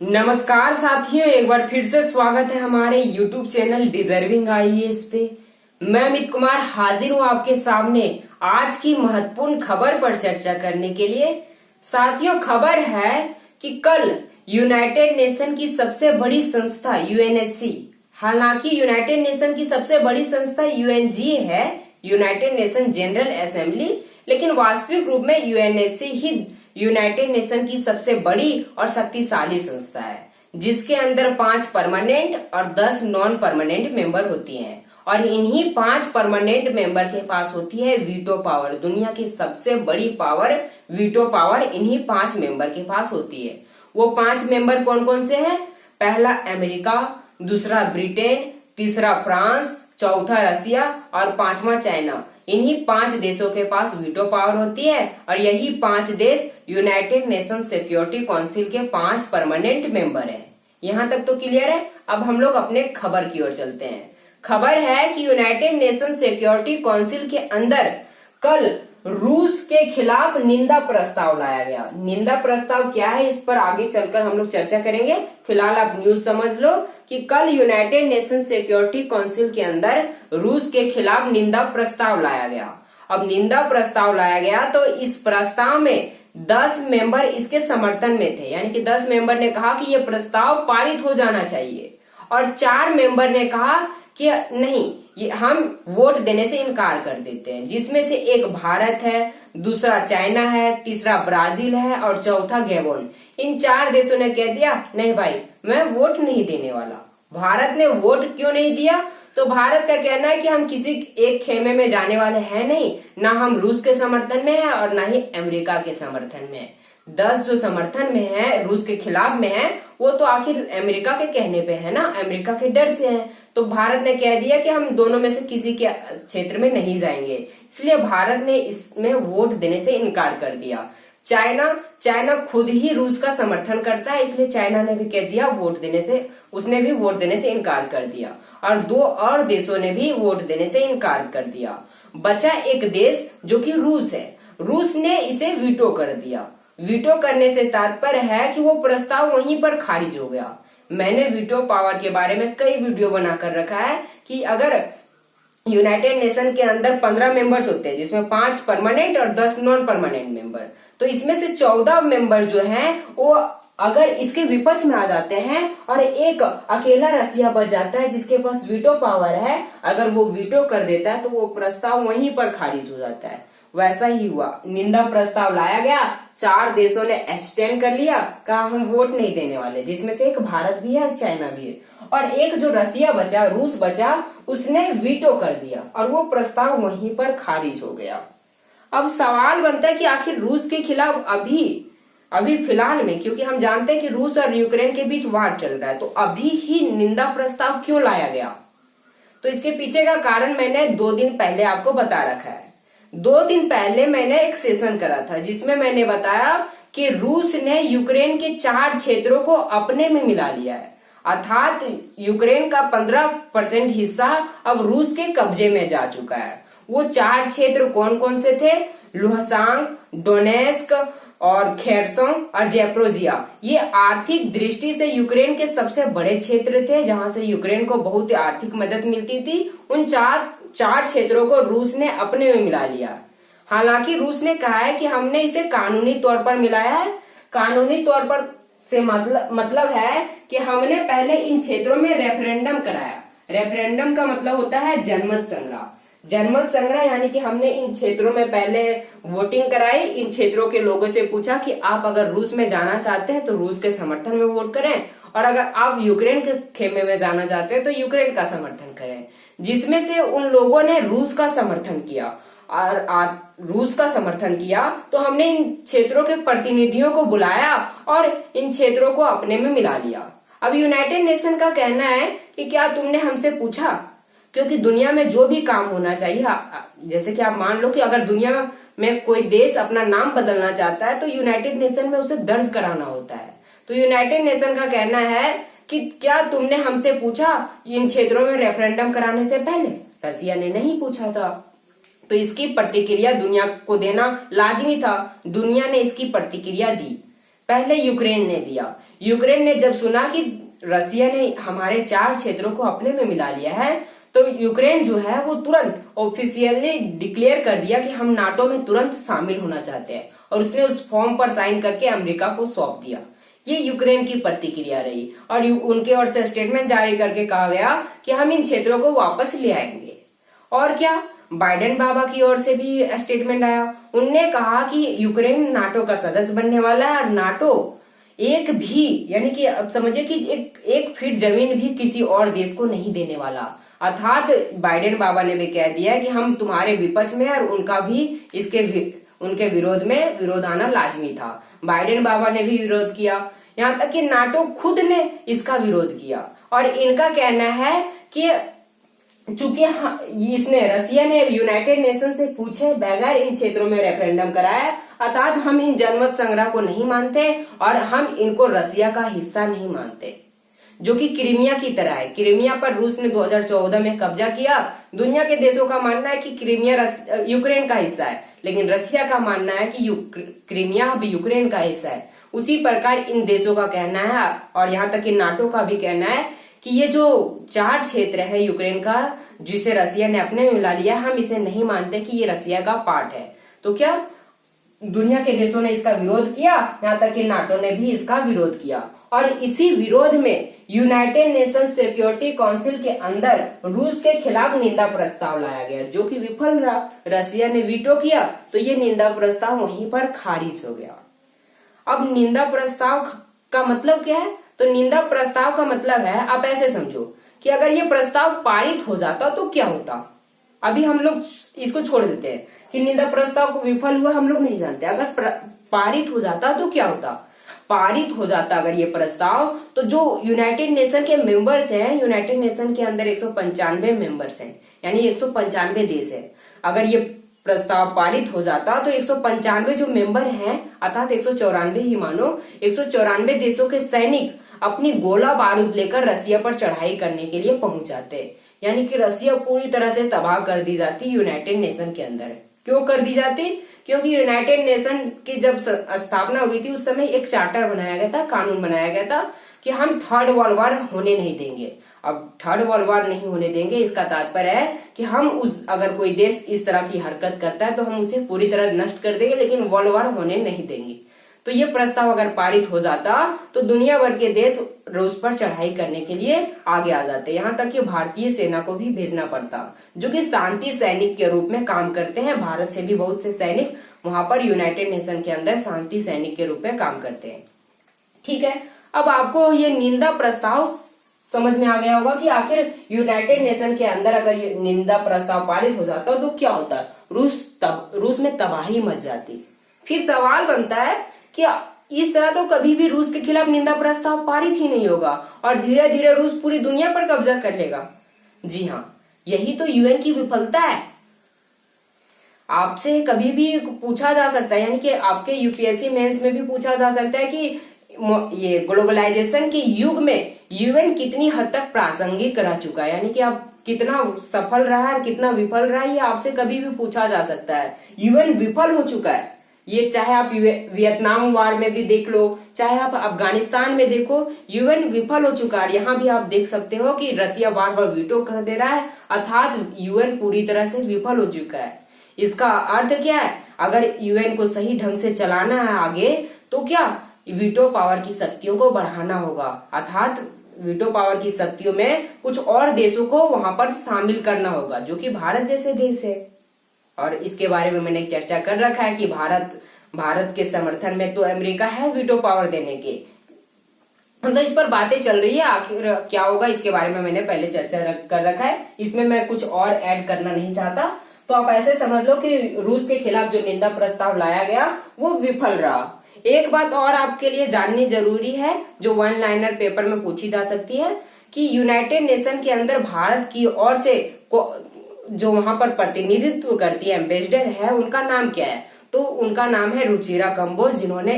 नमस्कार साथियों, एक बार फिर से स्वागत है हमारे YouTube चैनल डिजर्विंग आईएएस पे। मैं अमित कुमार हाजिर हूँ आपके सामने आज की महत्वपूर्ण खबर पर चर्चा करने के लिए। साथियों, खबर है कि कल यूनाइटेड नेशन की सबसे बड़ी संस्था यूएनएससी, हालांकि यूनाइटेड नेशन की सबसे बड़ी संस्था यूएनजी है, यूनाइटेड नेशन जनरल असेंबली, लेकिन वास्तविक रूप में यूएनएससी ही यूनाइटेड नेशन की सबसे बड़ी और शक्तिशाली संस्था है, जिसके अंदर 5 परमानेंट और 10 नॉन परमानेंट मेंबर होती हैं। और इन्हीं 5 परमानेंट मेंबर के पास होती है वीटो पावर। दुनिया की सबसे बड़ी पावर, वीटो पावर, इन्हीं 5 मेंबर के पास होती है। वो 5 मेंबर कौन कौन से हैं? पहला अमेरिका, दूसरा ब्रिटेन, तीसरा फ्रांस, चौथा रसिया और 5वां चाइना। इन्हीं 5 देशों के पास वीटो पावर होती है और यही 5 देश यूनाइटेड नेशन सिक्योरिटी काउंसिल के 5 परमानेंट मेंबर हैं। यहाँ तक तो क्लियर है। अब हम लोग अपने खबर की ओर चलते हैं। खबर है कि यूनाइटेड नेशन सिक्योरिटी काउंसिल के अंदर कल रूस के खिलाफ निंदा प्रस्ताव लाया गया। निंदा प्रस्ताव क्या है, इस पर आगे चलकर हम लोग चर्चा करेंगे। फिलहाल आप न्यूज समझ लो कि कल यूनाइटेड नेशन सिक्योरिटी काउंसिल के अंदर रूस के खिलाफ निंदा प्रस्ताव लाया गया। अब निंदा प्रस्ताव लाया गया तो इस प्रस्ताव में 10 मेंबर इसके समर्थन में थे, यानी कि 10 मेंबर ने कहा कि यह प्रस्ताव पारित हो जाना चाहिए और 4 मेंबर ने कहा कि नहीं, ये हम वोट देने से इनकार कर देते हैं, जिसमें से एक भारत है, दूसरा चाइना है, तीसरा ब्राजील है और चौथा गैबोन। इन 4 देशों ने कह दिया नहीं भाई, मैं वोट नहीं देने वाला। भारत ने वोट क्यों नहीं दिया? तो भारत का कहना है कि हम किसी एक खेमे में जाने वाले हैं नहीं, ना हम रूस के समर्थन में है और ना ही अमेरिका के समर्थन में है। 10 जो समर्थन में है, रूस के खिलाफ में है, वो तो आखिर अमेरिका के कहने पे है ना, अमेरिका के डर से है। तो भारत ने कह दिया कि हम दोनों में से किसी के क्षेत्र में नहीं जाएंगे, इसलिए भारत ने इसमें वोट देने से इनकार कर दिया। चाइना खुद ही रूस का समर्थन करता है, इसलिए चाइना ने भी कह दिया वोट देने से, उसने भी वोट देने से इनकार कर दिया। और 2 और देशों ने भी वोट देने से इनकार कर दिया। बचा एक देश जो कि रूस है। रूस ने इसे वीटो कर दिया। वीटो करने से तात्पर्य है कि वो प्रस्ताव वहीं पर खारिज हो गया। मैंने वीटो पावर के बारे में कई वीडियो बनाकर रखा है कि अगर यूनाइटेड नेशन के अंदर 15 मेंबर्स होते हैं, जिसमें 5 परमानेंट और 10 नॉन परमानेंट मेंबर, तो इसमें से 14 मेंबर जो हैं वो अगर इसके विपक्ष में आ जाते हैं और एक अकेला रसिया बच जाता है जिसके पास वीटो पावर है, अगर वो वीटो कर देता है तो वो प्रस्ताव वहीं पर खारिज हो जाता है। वैसा ही हुआ, निंदा प्रस्ताव लाया गया, 4 देशों ने एब्सटेन कर लिया, कहा हम वोट नहीं देने वाले, जिसमें से एक भारत भी है, चाइना भी है, और एक जो रसिया बचा, रूस बचा, उसने वीटो कर दिया और वो प्रस्ताव वहीं पर खारिज हो गया। अब सवाल बनता है कि आखिर रूस के खिलाफ अभी फिलहाल में, क्योंकि हम जानते हैं कि रूस और यूक्रेन के बीच वार चल रहा है, तो अभी ही निंदा प्रस्ताव क्यों लाया गया? तो इसके पीछे का कारण मैंने 2 दिन पहले आपको बता रखा है। 2 दिन पहले मैंने एक सेशन करा था जिसमें मैंने बताया कि रूस ने यूक्रेन के 4 क्षेत्रों को अपने में मिला लिया है, अर्थात यूक्रेन का 15% हिस्सा अब रूस के कब्जे में जा चुका है। वो 4 क्षेत्र कौन कौन से थे? लुहांस्क, डोनेस्क और खेरसोन और ज़ैपोरिज़िया। ये आर्थिक दृष्टि से यूक्रेन के सबसे बड़े क्षेत्र थे, जहां से यूक्रेन को बहुत आर्थिक मदद मिलती थी। उन 4 क्षेत्रों को रूस ने अपने में मिला लिया। हालांकि रूस ने कहा है कि हमने इसे कानूनी तौर पर मिलाया है। कानूनी तौर पर से मतलब है कि हमने पहले इन क्षेत्रों में रेफरेंडम कराया। रेफरेंडम का मतलब होता है जनमत संग्रह। जनमत संग्रह यानी कि हमने इन क्षेत्रों में पहले वोटिंग कराई, इन क्षेत्रों के लोगों से पूछा कि आप अगर रूस में जाना चाहते हैं तो रूस के समर्थन में वोट करें, और अगर आप यूक्रेन के खेमे में जाना चाहते हैं तो यूक्रेन का समर्थन करें। जिसमें से उन लोगों ने रूस का समर्थन किया और रूस का समर्थन किया तो हमने इन क्षेत्रों के प्रतिनिधियों को बुलाया और इन क्षेत्रों को अपने में मिला लिया। अब यूनाइटेड नेशन का कहना है कि क्या तुमने हमसे पूछा? क्योंकि दुनिया में जो भी काम होना चाहिए, जैसे कि आप मान लो कि अगर दुनिया में कोई देश अपना नाम बदलना चाहता है तो यूनाइटेड नेशन में उसे दर्ज कराना होता है। तो यूनाइटेड नेशन का कहना है कि क्या तुमने हमसे पूछा इन क्षेत्रों में रेफरेंडम कराने से पहले? रसिया ने नहीं पूछा था, तो इसकी प्रतिक्रिया दुनिया को देना लाजमी था। दुनिया ने इसकी प्रतिक्रिया दी। पहले यूक्रेन ने दिया। यूक्रेन ने जब सुना कि रसिया ने हमारे 4 क्षेत्रों को अपने में मिला लिया है, तो यूक्रेन जो है वो तुरंत ऑफिशियली डिक्लेयर कर दिया कि हम नाटो में तुरंत शामिल होना चाहते हैं, और उसने उस फॉर्म पर साइन करके अमेरिका को सौंप दिया। ये यूक्रेन की प्रतिक्रिया रही, और उनके ओर से स्टेटमेंट जारी करके कहा गया कि हम इन क्षेत्रों को वापस ले आएंगे। और क्या, बाइडेन बाबा की ओर से भी स्टेटमेंट आया। उनने कहा कि यूक्रेन नाटो का सदस्य बनने वाला है, और नाटो एक भी, यानी कि अब समझिए कि एक फीट जमीन भी किसी और देश को नहीं देने वाला। अर्थात बाइडेन बाबा ने भी कह दिया कि हम तुम्हारे विपक्ष में, और उनका भी उनके विरोध में विरोध आना लाजमी था। बाइडेन बाबा ने भी विरोध किया, यहाँ तक कि नाटो खुद ने इसका विरोध किया। और इनका कहना है कि चूंकि रसिया ने यूनाइटेड नेशन से पूछे बगैर इन क्षेत्रों में रेफरेंडम कराया, अर्थात हम इन जनमत संग्रह को नहीं मानते और हम इनको रसिया का हिस्सा नहीं मानते, जो कि क्रीमिया की तरह है। क्रीमिया पर रूस ने 2014 में कब्जा किया। दुनिया के देशों का मानना है कि क्रीमिया यूक्रेन का हिस्सा है, लेकिन रसिया का मानना है कि क्रीमिया भी यूक्रेन का हिस्सा है। उसी प्रकार इन देशों का कहना है, और यहाँ तक कि नाटो का भी कहना है कि ये जो 4 क्षेत्र है यूक्रेन का, जिसे रसिया ने अपने में मिला लिया, हम इसे नहीं मानते कि ये रसिया का पार्ट है। तो क्या दुनिया के देशों ने इसका विरोध किया, यहाँ तक कि नाटो ने भी इसका विरोध किया। और इसी विरोध में यूनाइटेड नेशन सिक्योरिटी काउंसिल के अंदर रूस के खिलाफ निंदा प्रस्ताव लाया गया, जो कि विफल रहा। रसिया ने वीटो किया, तो ये निंदा प्रस्ताव वहीं पर खारिज हो गया। अब निंदा प्रस्ताव का मतलब क्या है? तो निंदा प्रस्ताव का मतलब है, आप ऐसे समझो कि अगर ये प्रस्ताव पारित हो जाता तो क्या होता। अभी हम लोग इसको छोड़ देते हैं कि निंदा प्रस्ताव को विफल हुआ, हम लोग नहीं जानते। अगर पारित हो जाता तो क्या होता? पारित हो जाता अगर ये प्रस्ताव, तो जो यूनाइटेड नेशन के मेंबर्स हैं, यूनाइटेड नेशन के अंदर 195 मेंबर्स हैं, यानी 195 देश है। अगर ये प्रस्ताव पारित हो जाता तो 195 जो मेंबर हैं, अर्थात 194 ही मानो, 194 देशों के सैनिक अपनी गोला बारूद लेकर रसिया पर चढ़ाई करने के लिए पहुंच जाते, यानी कि रसिया पूरी तरह से तबाह कर दी जाती यूनाइटेड नेशन के अंदर। क्यों कर दी जाती? क्योंकि यूनाइटेड नेशन की जब स्थापना हुई थी, उस समय एक चार्टर बनाया गया था, कानून बनाया गया था कि हम थर्ड वर्ल्ड वॉर होने नहीं देंगे। अब थर्ड वर्ल्ड वॉर नहीं होने देंगे, इसका तात्पर्य है कि हम अगर कोई देश इस तरह की हरकत करता है तो हम उसे पूरी तरह नष्ट कर देंगे, लेकिन वर्ल्ड वॉर होने नहीं देंगे। तो ये प्रस्ताव अगर पारित हो जाता तो दुनिया भर के देश रूस पर चढ़ाई करने के लिए आगे आ जाते। यहाँ तक कि भारतीय सेना को भी भेजना पड़ता, जो कि शांति सैनिक के रूप में काम करते हैं। भारत से भी बहुत से सैनिक वहां पर यूनाइटेड नेशन के अंदर शांति सैनिक के रूप में काम करते हैं। ठीक है, अब आपको ये निंदा प्रस्ताव समझ में आ गया होगा कि आखिर यूनाइटेड नेशन के अंदर अगर ये निंदा प्रस्ताव पारित हो जाता तो क्या होता। रूस में तबाही मच जाती। फिर सवाल बनता है कि इस तरह तो कभी भी रूस के खिलाफ निंदा प्रस्ताव पारित ही नहीं होगा, और धीरे धीरे रूस पूरी दुनिया पर कब्जा कर लेगा। जी हाँ, यही तो यूएन की विफलता है। आपसे कभी भी पूछा जा सकता है, यानी कि आपके यूपीएससी मेंस में भी पूछा जा सकता है कि ये ग्लोबलाइजेशन के युग में यूएन कितनी हद तक प्रासंगिक रह चुका है, यानी कि आप कितना सफल रहा है, कितना विफल रहा है, ये आपसे कभी भी पूछा जा सकता है। यूएन विफल हो चुका है, ये चाहे आप वियतनाम वार में भी देख लो, चाहे आप अफगानिस्तान में देखो, यूएन विफल हो चुका है। यहाँ भी आप देख सकते हो कि रसिया बार बार वीटो कर दे रहा है, अर्थात यूएन पूरी तरह से विफल हो चुका है। इसका अर्थ क्या है? अगर यूएन को सही ढंग से चलाना है आगे, तो क्या वीटो पावर की शक्तियों को बढ़ाना होगा, अर्थात वीटो पावर की शक्तियों में कुछ और देशों को वहां पर शामिल करना होगा, जो कि भारत जैसे देश है। और इसके बारे में मैंने चर्चा कर रखा है कि भारत के समर्थन में तो अमेरिका है वीटो पावर देने के, मतलब इस पर बातें चल रही है। आखिर क्या होगा इसके बारे में मैंने पहले चर्चा कर रखा है, इसमें मैं कुछ और ऐड करना नहीं चाहता। तो आप ऐसे समझ लो कि रूस के खिलाफ जो निंदा प्रस्ताव लाया गया वो विफल रहा। एक बात और आपके लिए जाननी जरूरी है, जो वन लाइनर पेपर में पूछी जा सकती है, कि यूनाइटेड नेशन के अंदर भारत की ओर से जो वहां पर प्रतिनिधित्व करती है, एम्बेसडर है, उनका नाम क्या है? तो उनका नाम है रुचिरा कंबोज, जिन्होंने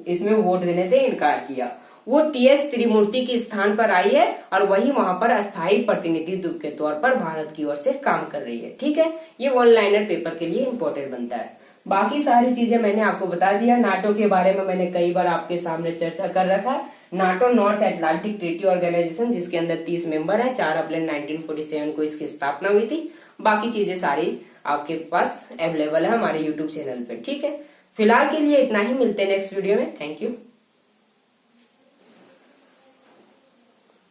इसमें वोट देने से इनकार किया। वो टीएस त्रिमूर्ति के स्थान पर आई है और वही वहां पर अस्थायी प्रतिनिधित्व के तौर पर भारत की ओर से काम कर रही है। ठीक है, ये वन लाइनर पेपर के लिए इंपॉर्टेंट बनता है। बाकी सारी चीजें मैंने आपको बता दिया। नाटो के बारे में मैंने कई बार आपके सामने चर्चा कर रखा है। NATO North Atlantic Treaty Organization, जिसके अंदर 30 मेंबर है। 4 अप्रैल 1947 को इसकी स्थापना हुई थी। बाकी चीजें सारी आपके पास अवेलेबल है हमारे यूट्यूब चैनल पे। ठीक है, फिलहाल के लिए इतना ही। मिलते हैं नेक्स्ट वीडियो में। Thank you.